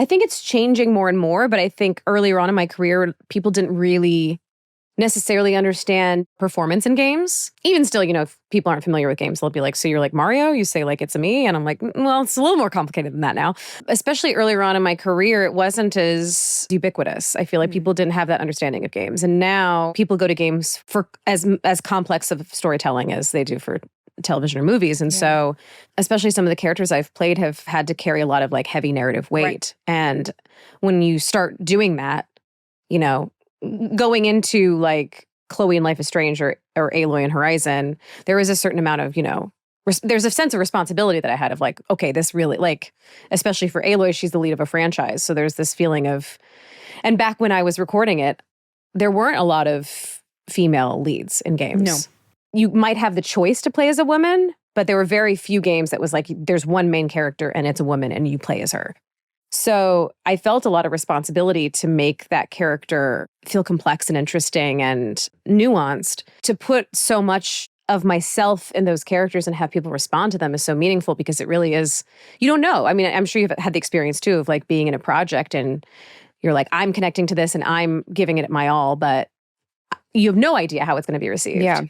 I think it's changing more and more, but I think earlier on in my career, people didn't really necessarily understand performance in games. Even still, if people aren't familiar with games, they'll be like, so you're like Mario? You say like, it's a me? And I'm like, well, it's a little more complicated than that now. Especially earlier on in my career, it wasn't as ubiquitous. I feel like people didn't have that understanding of games. And now people go to games for as complex of storytelling as they do for television or movies. And so especially some of the characters I've played have had to carry a lot of like heavy narrative weight. Right. And when you start doing that, going into like Chloe in Life is Strange or Aloy in Horizon, there was a certain amount of, there's a sense of responsibility that I had of like, okay, this really, like, especially for Aloy, she's the lead of a franchise. So there's this feeling of, and back when I was recording it, there weren't a lot of female leads in games. No. You might have the choice to play as a woman, but there were very few games that was like, there's one main character and it's a woman and you play as her. So I felt a lot of responsibility to make that character feel complex and interesting and nuanced. To put so much of myself in those characters and have people respond to them is so meaningful because it really is, you don't know. I mean, I'm sure you've had the experience too of like being in a project and you're like, I'm connecting to this and I'm giving it my all, but you have no idea how it's going to be received. Yeah.